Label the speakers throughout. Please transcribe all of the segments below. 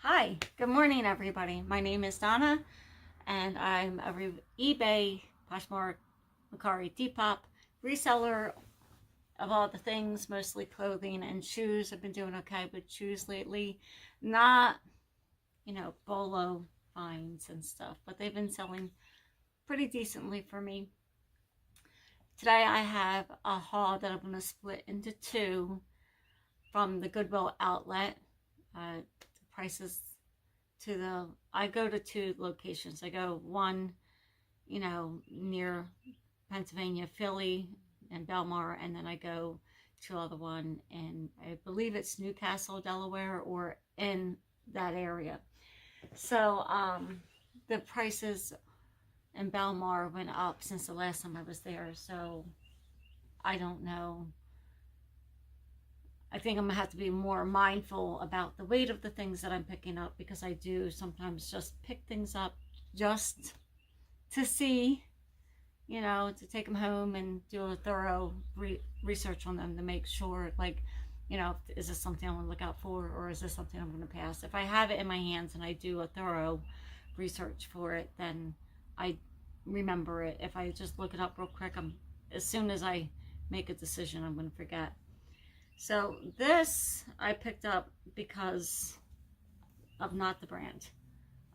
Speaker 1: Hi, good morning everybody. My name is Donna and I'm a eBay, Poshmark, Mercari, Depop reseller of all the things, mostly clothing and shoes. I've been doing okay with shoes lately. Not, bolo finds and stuff, but they've been selling pretty decently for me. Today I have a haul that I'm going to split into two from the Goodwill outlet. The prices I go to two locations. I go one, near Pennsylvania, Philly, and Belmar, and then I go to other one, and I believe it's Newcastle, Delaware, or in that area. So the prices in Belmar went up since the last time I was there, so I don't know. I think I'm gonna have to be more mindful about the weight of the things that I'm picking up, because I do sometimes just pick things up just to see, to take them home and do a thorough research on them to make sure, like, is this something I want to look out for, or is this something I'm going to pass? If I have it in my hands and I do a thorough research for it, then I remember it. If I just look it up real quick, as soon as I make a decision, I'm going to forget. So this I picked up because of not the brand.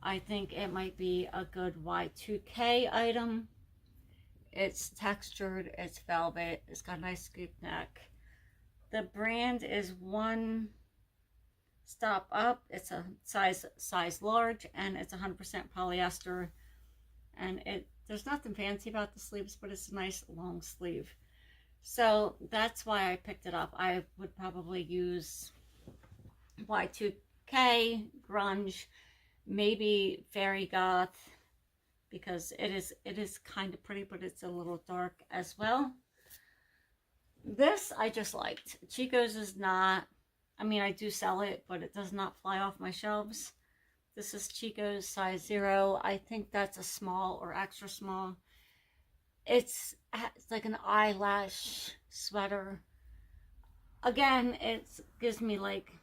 Speaker 1: I think it might be a good Y2K item. It's textured, it's velvet, it's got a nice scoop neck. The brand is One Stop Up. It's a size large, and it's 100% polyester. And there's nothing fancy about the sleeves, but it's a nice long sleeve. So that's why I picked it up. I would probably use Y2K, grunge, maybe fairy goth, because it is kind of pretty, but it's a little dark as well. This I just liked. Chico's is not, I do sell it, but it does not fly off my shelves. This is Chico's size 0. I think that's a small or extra small. It's like an eyelash sweater. Again, it gives me like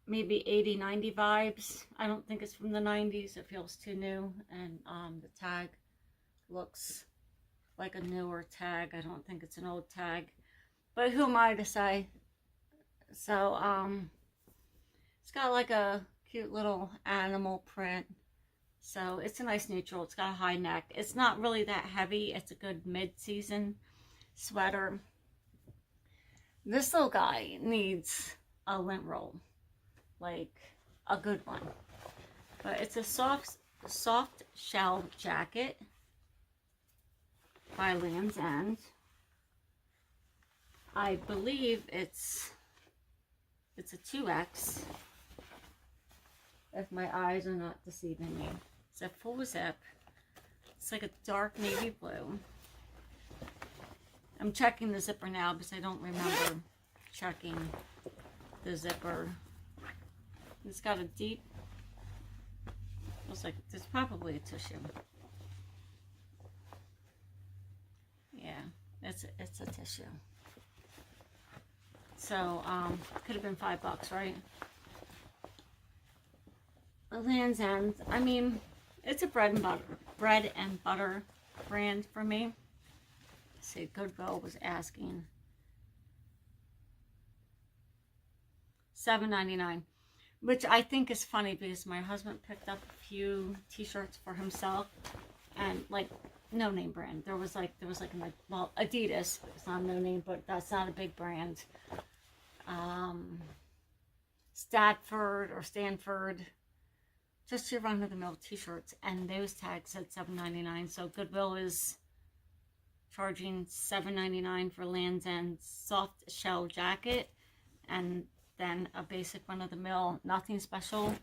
Speaker 1: maybe 80, 90 vibes. I don't think it's from the 90s. It feels too new. And the tag looks like a newer tag. I don't think it's an old tag. But who am I to say? So, it's got like a cute little animal print. So it's a nice neutral. It's got a high neck. It's not really that heavy. It's a good mid-season sweater. This little guy needs a lint roll, like a good one. But it's a soft shell jacket by Land's End. I believe it's a 2X, if my eyes are not deceiving me. It's a full zip. It's like a dark navy blue. I'm checking the zipper now because I don't remember checking the zipper. It's got a deep, looks like there's probably a tissue. Yeah, it's a tissue. So, could have been $5, right? The Land's End, it's a bread and butter brand for me. See, Goodwill was asking $7.99, which I think is funny because my husband picked up a few t-shirts for himself, and like no name brand. There was like Adidas, it's not a no name, but that's not a big brand. Stanford, just your run-of-the-mill t-shirts, and those tags said $7.99. So Goodwill is charging $7.99 for Land's End soft shell jacket, and then a basic run-of-the-mill, nothing special,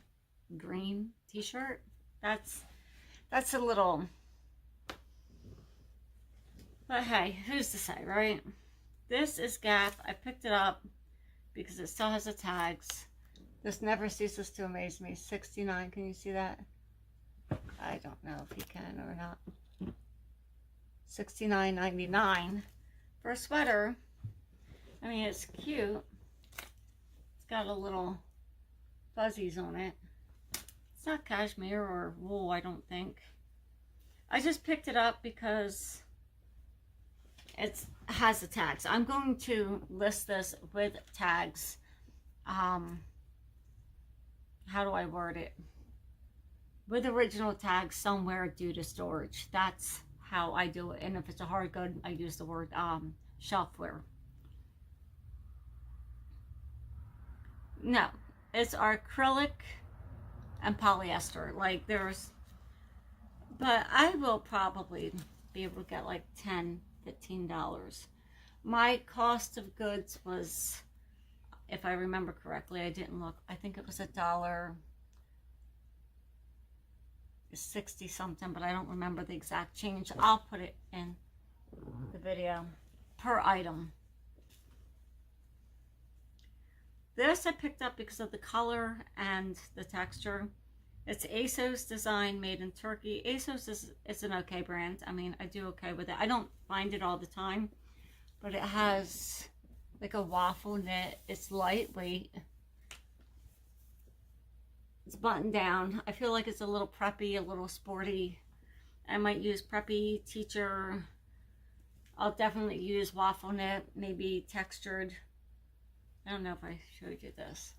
Speaker 1: green t-shirt. That's a little, but hey, who's to say, right? This is Gap. I picked it up because it still has the tags. This never ceases to amaze me. $69, can you see that? I don't know if you can or not. $69.99 for a sweater. It's cute. It's got a little fuzzies on it. It's not cashmere or wool, I don't think. I just picked it up because it has the tags. I'm going to list this with tags. How do I word it? With original tags somewhere due to storage. That's how I do it. And if it's a hard good, I use the word shelfware. No, it's acrylic and polyester. Like there's, but I will probably be able to get like $10, $15. My cost of goods was, if I remember correctly, I didn't look, I think it was $1.60 something, but I don't remember the exact change. I'll put it in the video per item. This I picked up because of the color and the texture. It's ASOS design, made in Turkey. ASOS is an okay brand. I mean, I do okay with it. I don't find it all the time, but it has like a waffle knit. It's lightweight. It's buttoned down. I feel like it's a little preppy, a little sporty. I might use preppy, teacher. I'll definitely use waffle knit, maybe textured. I don't know if I showed you this.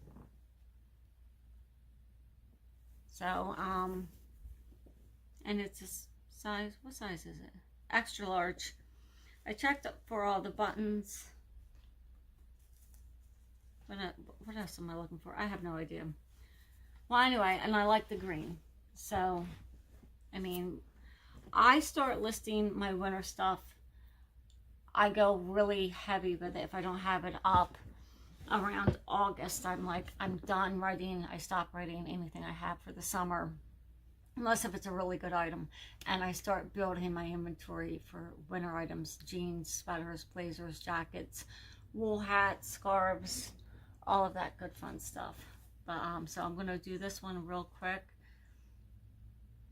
Speaker 1: So, and it's a size, what size is it? Extra large. I checked for all the buttons. What else am I looking for? I have no idea. Well, anyway, and I like the green. So, I mean, I start listing my winter stuff. I go really heavy with it if I don't have it up. Around August, I'm like, I'm done writing. I stop writing anything I have for the summer, unless if it's a really good item. And I start building my inventory for winter items: jeans, sweaters, blazers, jackets, wool hats, scarves, all of that good fun stuff. But so I'm gonna do this one real quick.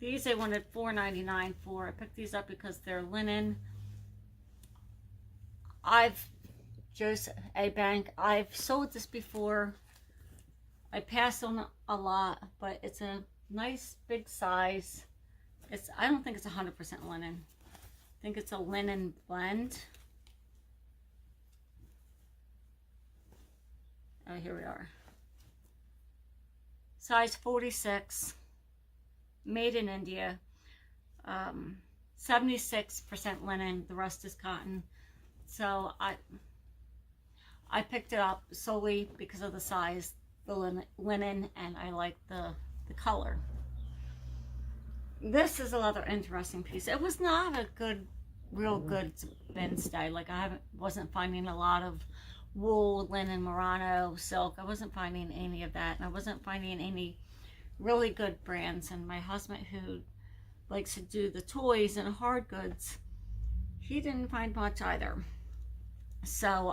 Speaker 1: These I wanted $4.99 for. I picked these up because they're linen. I've sold this before. I pass on a lot, but it's a nice big size. I don't think it's 100% linen. I think it's a linen blend. Oh, here we are. Size 46. Made in India. 76% linen. The rest is cotton. So I picked it up solely because of the size, the linen, and I like the color. This is another interesting piece. It was not a real good bin stay. Like wasn't finding a lot of wool, linen, merino, silk. I wasn't finding any of that, and I wasn't finding any really good brands. And my husband, who likes to do the toys and hard goods, he didn't find much either. So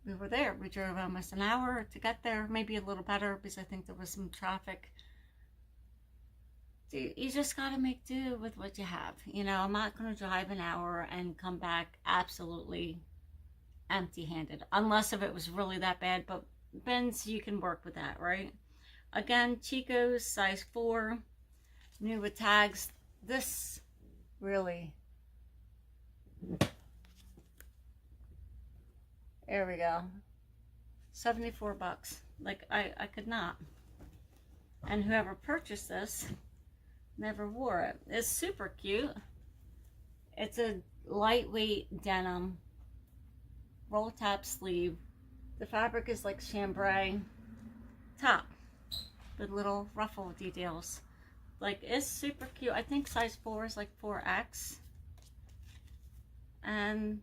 Speaker 1: we were there. We drove almost an hour to get there, maybe a little better because I think there was some traffic. You just got to make do with what you have. You know, I'm not going to drive an hour and come back absolutely empty-handed, unless if it was really that bad. But bins, you can work with that, right? Again, Chico's, size 4, new with tags. This really... There we go. 74 bucks. Like, I could not. And whoever purchased this never wore it. It's super cute. It's a lightweight denim roll top sleeve. The fabric is like chambray top with little ruffle details. Like, it's super cute. I think size 4 is like 4X. And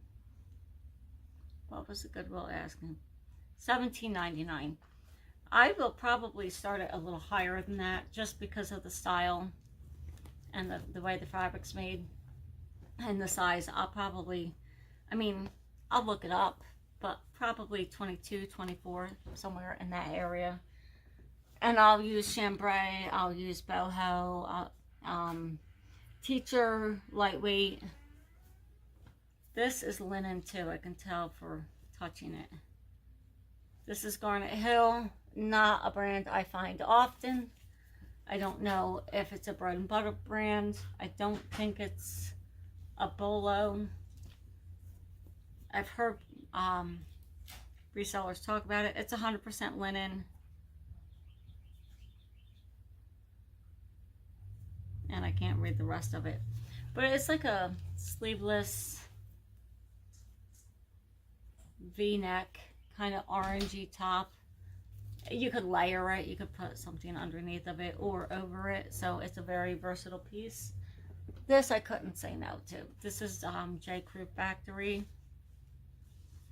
Speaker 1: what was the Goodwill asking? $17.99. I will probably start it a little higher than that just because of the style and the way the fabric's made and the size. I'll probably, I mean, I'll look it up, but probably 22, 24, somewhere in that area. And I'll use chambray, I'll use boho, teacher, lightweight. This is linen too, I can tell for touching it. This is Garnet Hill. not a brand I find often. I don't know if it's a bread and butter brand. I don't think it's a bolo. I've heard resellers talk about it. It's 100% linen. And I can't read the rest of it. But it's like a sleeveless V-neck, kind of orangey top. You could layer it. You could put something underneath of it or over it. So it's a very versatile piece. This I couldn't say no to. This is J. Crew Factory.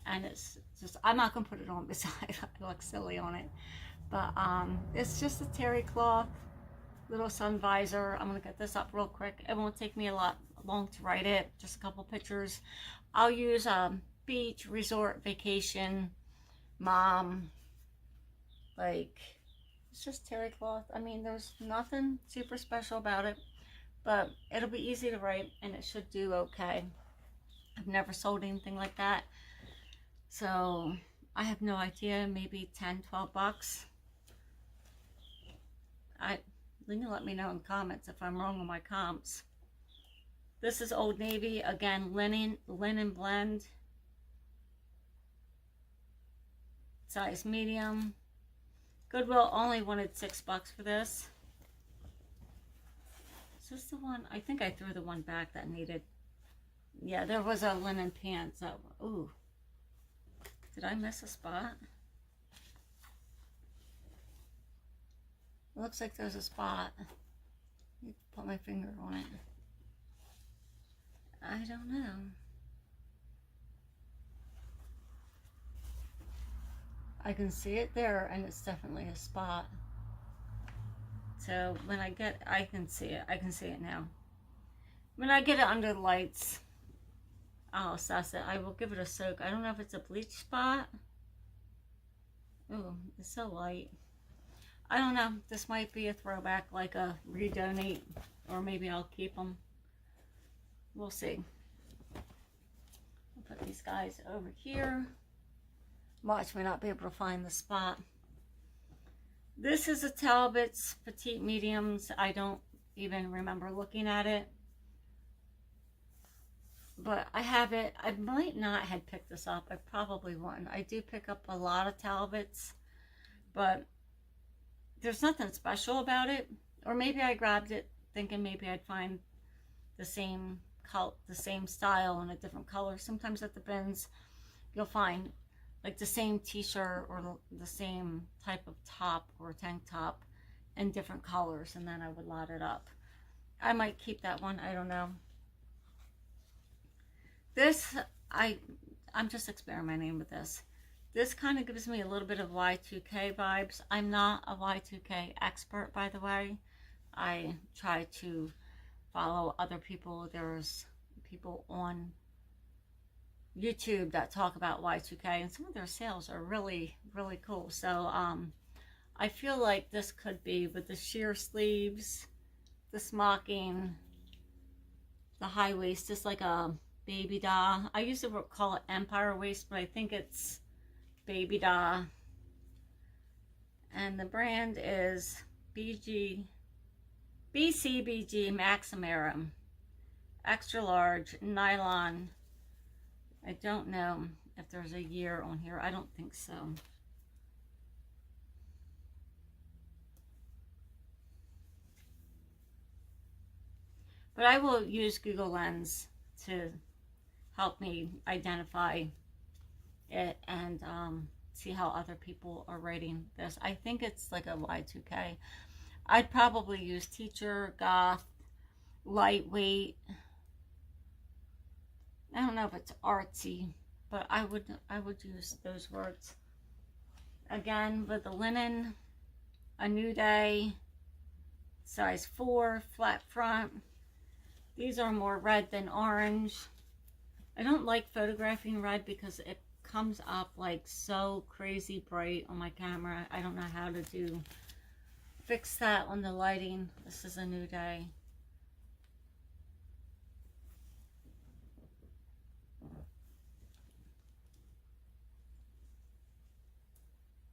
Speaker 1: And it's just, I'm not going to put it on beside. I look silly on it. But it's just a terry cloth, little sun visor. I'm going to get this up real quick. It won't take me long to write it. Just a couple pictures. I'll use beach, resort, vacation, mom. Like, it's just terry cloth. I mean, there's nothing super special about it. But it'll be easy to write and it should do okay. I've never sold anything like that. So I have no idea, maybe 10, 12 bucks. You can let me know in comments if I'm wrong on my comps. This is Old Navy, again, linen blend. Size medium. Goodwill only wanted $6 for this. Is this the one? I think I threw the one back that needed. Yeah, there was a linen pants. That, ooh. Did I miss a spot? It looks like there's a spot. Put my finger on it. I don't know. I can see it there, and it's definitely a spot. So when I can see it. I can see it now. When I get it under the lights, I'll assess it. I will give it a soak. I don't know if it's a bleach spot. Oh, it's so light. I don't know. This might be a throwback, like a redonate, or maybe I'll keep them. We'll see. I'll put these guys over here. Watch me not be able to find the spot. This is a Talbot's Petite Mediums. I don't even remember looking at it. But I have it. I might not have picked this up. I probably wouldn't. I do pick up a lot of Talbots, but there's nothing special about it. Or maybe I grabbed it thinking maybe I'd find the same style in a different color. Sometimes at the bins, you'll find like the same t-shirt or the same type of top or tank top in different colors, and then I would lot it up. I might keep that one. I don't know. This, I'm just experimenting with this. This kind of gives me a little bit of Y2K vibes. I'm not a Y2K expert, by the way. I try to follow other people. There's people on YouTube that talk about Y2K, and some of their sales are really, really cool. So I feel like this could be with the sheer sleeves, the smocking, the high waist, just like a baby doll. I used to call it Empire waist, but I think it's baby doll. And the brand is BCBG Maximera. Extra large, nylon. I don't know if there's a year on here. I don't think so. But I will use Google Lens to help me identify it and see how other people are rating this. I think it's like a Y2K. I'd probably use teacher, goth, lightweight. I don't know if it's artsy, but I would use those words. Again, with the linen, a new day, size 4, flat front. These are more red than orange. I don't like photographing red because it comes up like so crazy bright on my camera. I don't know how to fix that on the lighting. This is a new day.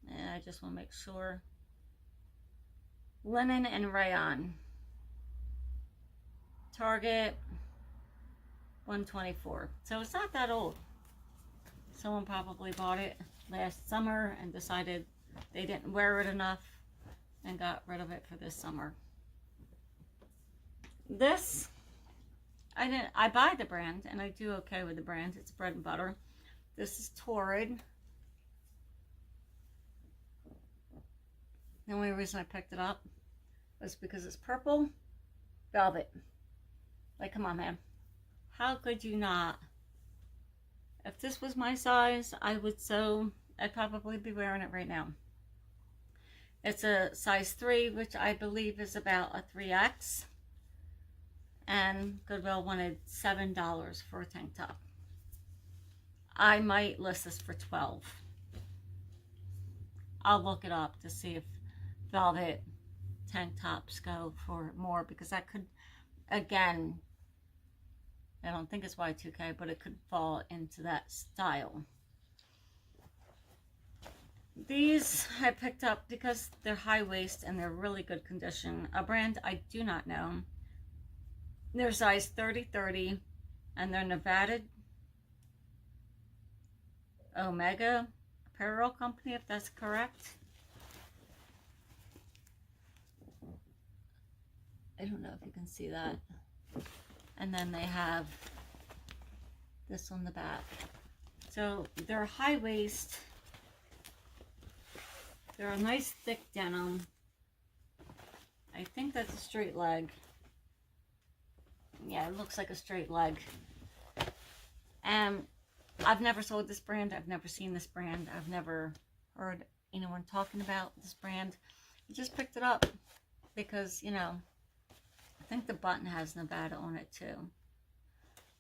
Speaker 1: And I just want to make sure. Linen and rayon. Target, $124. So it's not that old. Someone probably bought it last summer and decided they didn't wear it enough and got rid of it for this summer. This, I buy the brand and I do okay with the brand. It's bread and butter. This is Torrid. The only reason I picked it up was because it's purple velvet. Like, come on, man. How could you not? If this was my size, I'd probably be wearing it right now. It's a size 3, which I believe is about a 3X. And Goodwill wanted $7 for a tank top. I might list this for $12. I'll look it up to see if velvet tank tops go for more, because that could, again, I don't think it's Y2K, but it could fall into that style. These I picked up because they're high waist and they're really good condition. A brand I do not know. They're size 30-30 and they're Nevada Omega Apparel Company, if that's correct. I don't know if you can see that. And then they have this on the back. So they're high waist. They're a nice thick denim. I think that's a straight leg. Yeah, it looks like a straight leg. And I've never sold this brand. I've never seen this brand. I've never heard anyone talking about this brand. I just picked it up because, you know, I think the button has Nevada on it too.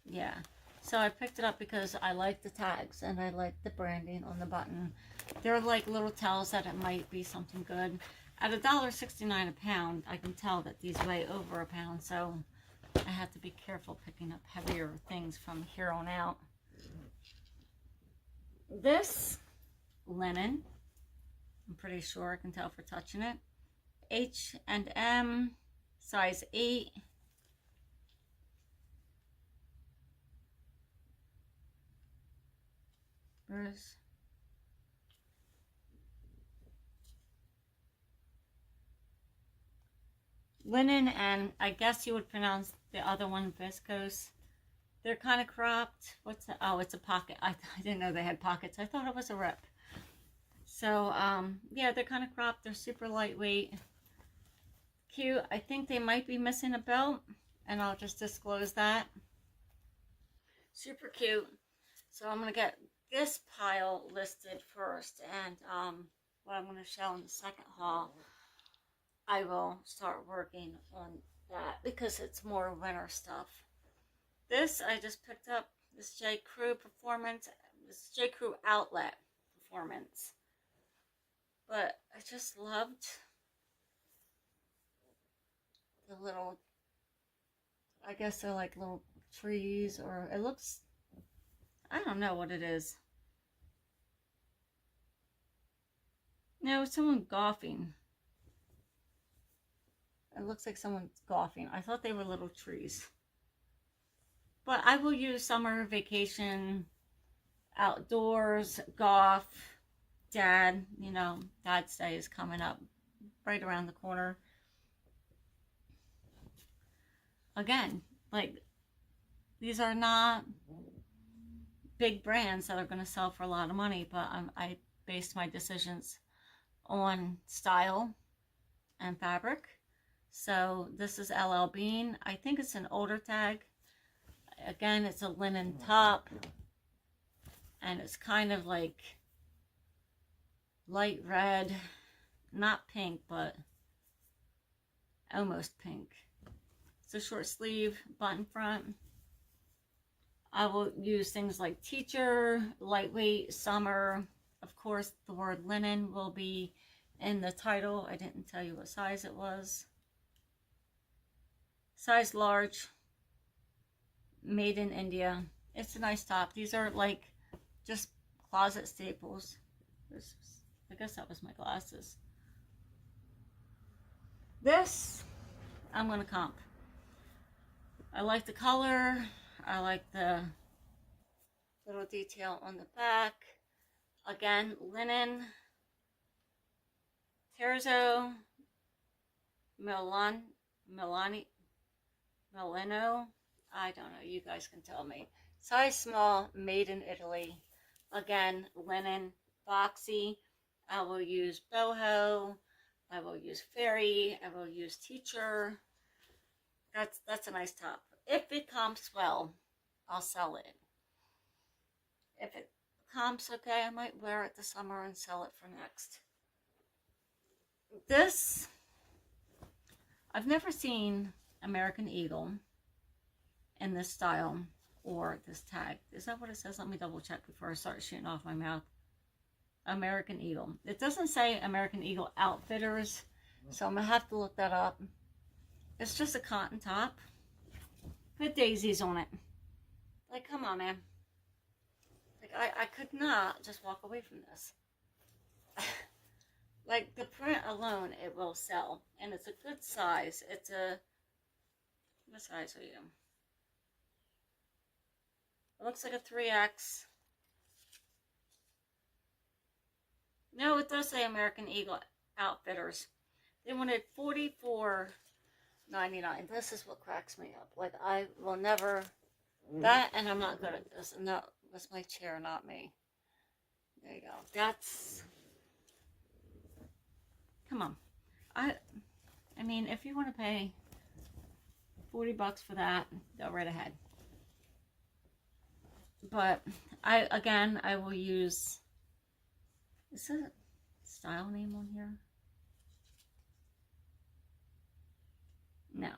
Speaker 1: Yeah. So I picked it up because I like the tags and I like the branding on the button. They're like little tells that it might be something good. At $1.69 a pound, I can tell that these weigh over a pound. So I have to be careful picking up heavier things from here on out. This linen, I'm pretty sure I can tell for touching it. H&M. Size 8. Where's linen, and I guess you would pronounce the other one viscose. They're kind of cropped. What's that? Oh, it's a pocket. I didn't know they had pockets. I thought it was a rip. So, yeah, they're kind of cropped. They're super lightweight. Cute. I think they might be missing a belt, and I'll just disclose that. Super cute. So I'm going to get this pile listed first, and what I'm going to show in the second haul, I will start working on that because it's more winter stuff. This I just picked up, this J. Crew Performance, this J. Crew Outlet Performance, but I just loved the little, I guess they're like little trees, or it looks, I don't know what it is. No, someone golfing. It looks like someone's golfing. I thought they were little trees. But I will use summer vacation, outdoors, golf, dad, you know, Dad's Day is coming up right around the corner. Again, like, these are not big brands that are going to sell for a lot of money, but I based my decisions on style and fabric. So this is LL Bean. I think it's an older tag. Again, it's a linen top, and it's kind of like light red, not pink, but almost pink. It's a short sleeve, button front. I will use things like teacher, lightweight, summer. Of course, the word linen will be in the title. I didn't tell you what size it was. Size large, made in India. It's a nice top. These are like just closet staples. There's I guess that was my glasses. This, I'm going to comp. I like the color. I like the little detail on the back. Again, linen. Terzo. Melano. I don't know. You guys can tell me. Size small, made in Italy. Again, linen, boxy. I will use boho. I will use fairy. I will use teacher. That's a nice top. If it comps well, I'll sell it. If it comps okay, I might wear it this summer and sell it for next. This, I've never seen American Eagle in this style or this tag. Is that what it says? Let me double check before I start shooting off my mouth. American Eagle. It doesn't say American Eagle Outfitters, so I'm going to have to look that up. It's just a cotton top. Put daisies on it. Like, come on, man. Like, I could not just walk away from this. Like, the print alone, it will sell. And it's a good size. It's a... What size are you? It looks like a 3X. No, it does say American Eagle Outfitters. They wanted $44.99. This is what cracks me up. Like, I will never... That, and I'm not good at this. And that was my chair, not me. There you go. That's... Come on. I mean, if you want to pay 40 bucks for that, go right ahead. But I will use... Is there a style name on here? No.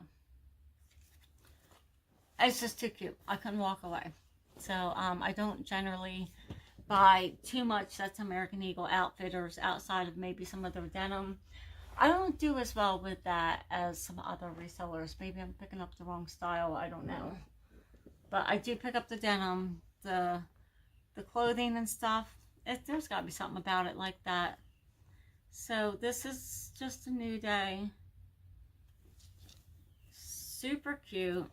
Speaker 1: It's just too cute. I couldn't walk away. So, I don't generally buy too much that's American Eagle Outfitters outside of maybe some other denim. I don't do as well with that as some other resellers. Maybe I'm picking up the wrong style. I don't know. But I do pick up the denim, the clothing and stuff. There's got to be something about it like that. So this is just a new day. Super cute.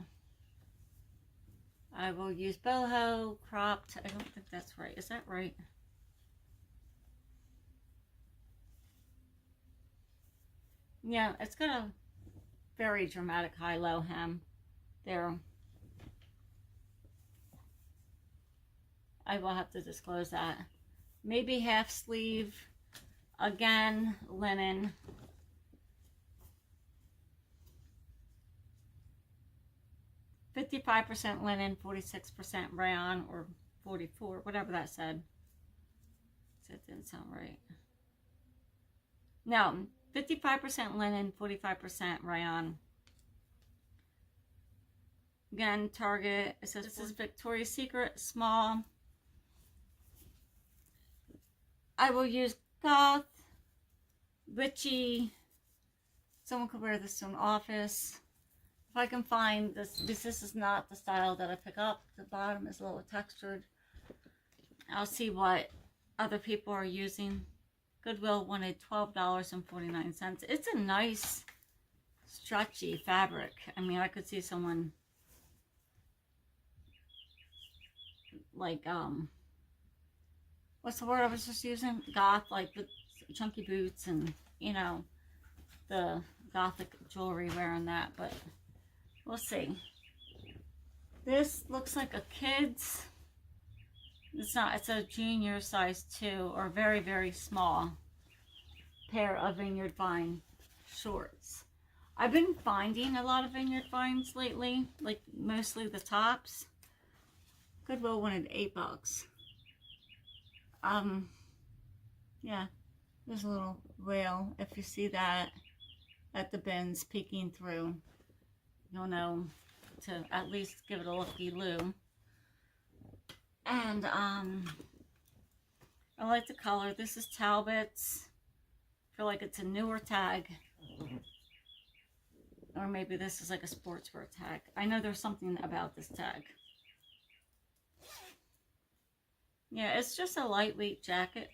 Speaker 1: I will use boho, cropped. I don't think that's right. Is that right? Yeah, it's got a very dramatic high-low hem there. I will have to disclose that. Maybe half sleeve. Again, linen. %, linen, 46% rayon, or 44, whatever that said. That didn't sound right. No, 55% linen, 45% rayon. Again, Target. It says this is Victoria's Secret, small. I will use goth, witchy. Someone could wear this to an office. If I can find this, this is not the style that I pick up. The bottom is a little textured. I'll see what other people are using. Goodwill wanted $12.49. It's a nice, stretchy fabric. I mean, I could see someone like, what's the word I was just using? Goth, like the chunky boots and, you know, the gothic jewelry wearing that, but we'll see. This looks like a kid's. It's not, it's a junior size 2 or very, very small pair of Vineyard Vine shorts. I've been finding a lot of Vineyard Vines lately, like mostly the tops. Goodwill wanted $8. Yeah, there's a little whale. If you see that at the bins peeking through, you'll know to at least give it a looky-loo. And I like the color. This is Talbot's. I feel like it's a newer tag. Or maybe this is like a sportswear tag. I know there's something about this tag. Yeah, it's just a lightweight jacket.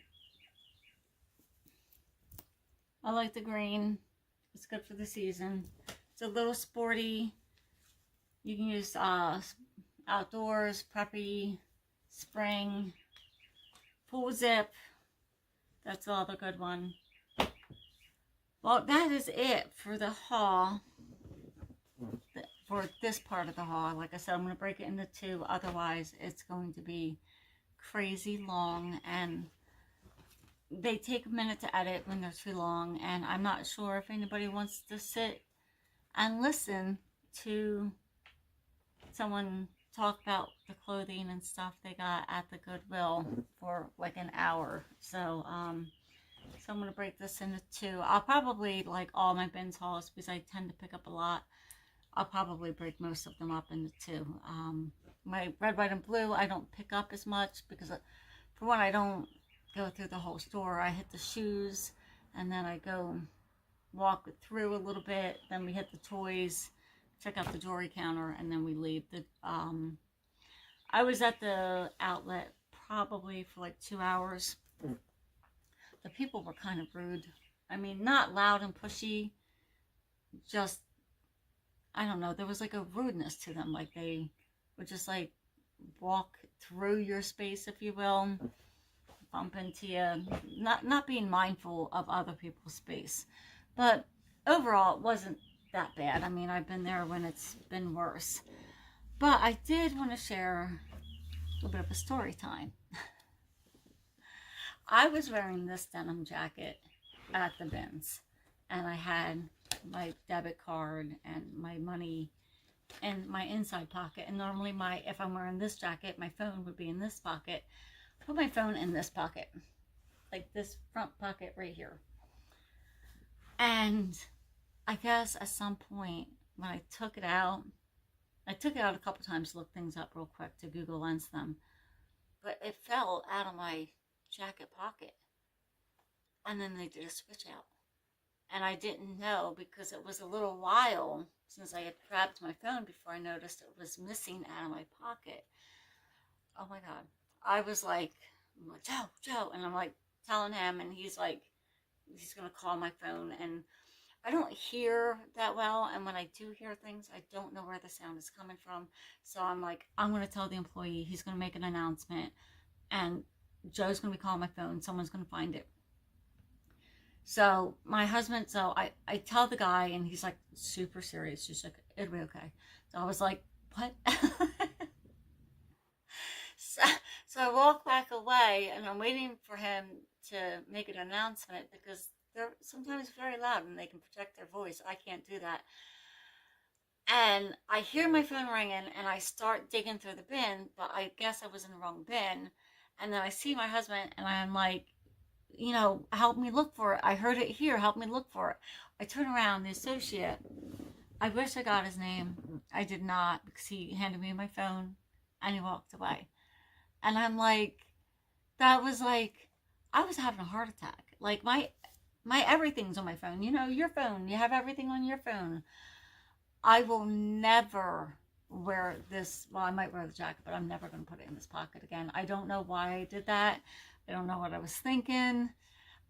Speaker 1: I like the green. It's good for the season. It's a little sporty. You can use outdoors, preppy, spring, full zip. That's the other good one. Well, that is it for the haul. For this part of the haul. Like I said, I'm going to break it into two. Otherwise, it's going to be crazy long. And they take a minute to edit when they're too long. And I'm not sure if anybody wants to sit and listen to someone talk about the clothing and stuff they got at the Goodwill for like an hour. So I'm going to break this into two. I'll probably, like all my bins hauls, because I tend to pick up a lot, I'll probably break most of them up into two. My red, white, and blue, I don't pick up as much because, for one, I don't go through the whole store. I hit the shoes, and then I go walk through a little bit. Then we hit the toys, check out the jewelry counter, and then we leave. I was at the outlet probably for like 2 hours. The people were kind of rude. I mean, not loud and pushy, just, I don't know, there was like a rudeness to them. Like they would just like walk through your space, if you will, bump into you, not being mindful of other people's space. But overall, it wasn't that bad. I mean, I've been there when it's been worse. But I did want to share a little bit of a story time. I was wearing this denim jacket at the bins, and I had my debit card and my money in my inside pocket. And normally if I'm wearing this jacket, my phone would be in this pocket. Put my phone in this pocket, like this front pocket right here. And I guess at some point when I took it out a couple times to look things up real quick to Google Lens them, but it fell out of my jacket pocket, and then they did a switch out, and I didn't know because it was a little while since I had grabbed my phone before I noticed it was missing out of my pocket. Oh my God. I was like, Joe, and I'm like telling him, and he's like, he's gonna call my phone, and I don't hear that well, and when I do hear things, I don't know where the sound is coming from. So I'm like, I'm gonna tell the employee, he's gonna make an announcement, and Joe's going to be calling my phone. Someone's going to find it. So my husband, I tell the guy, and he's like super serious. Just like, it'll be okay. So I was like, what? so I walk back away, and I'm waiting for him to make an announcement because they're sometimes very loud and they can project their voice. I can't do that. And I hear my phone ringing, and I start digging through the bin, but I guess I was in the wrong bin. And then I see my husband, and I'm like, help me look for it. I heard it here. Help me look for it. I turn around, the associate, I wish I got his name. I did not, because he handed me my phone, and he walked away. And I'm like, I was having a heart attack. Like, my everything's on my phone. Your phone. You have everything on your phone. I will never wear this. Well, I might wear the jacket, but I'm never going to put it in this pocket again. I don't know why I did that. I don't know what I was thinking.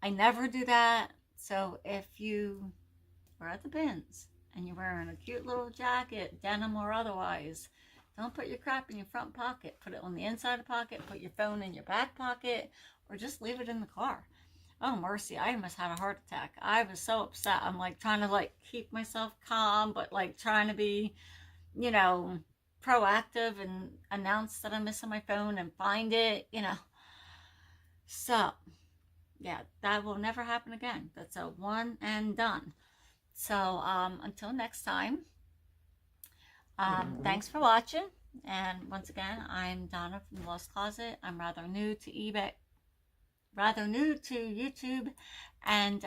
Speaker 1: I never do that. So if you are at the bins and you're wearing a cute little jacket, denim or otherwise, don't put your crap in your front pocket. Put it on the inside of the pocket. Put your phone in your back pocket, or just leave it in the car. Oh, mercy. I almost had a heart attack. I was so upset. I'm like trying to keep myself calm, but trying to be proactive and announce that I'm missing my phone and find it, So, yeah, that will never happen again. That's a one and done. So, until next time, thanks for watching. And once again, I'm Donna from the Lost Closet. I'm rather new to YouTube, and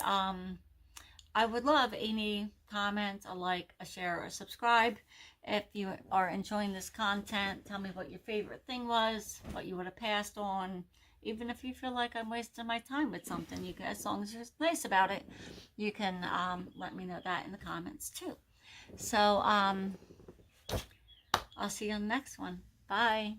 Speaker 1: I would love any comments, a like, a share, or subscribe. If you are enjoying this content, tell me what your favorite thing was, what you would have passed on. Even if you feel like I'm wasting my time with something, you can, as long as you're nice about it, you can let me know that in the comments too. So I'll see you on the next one. Bye.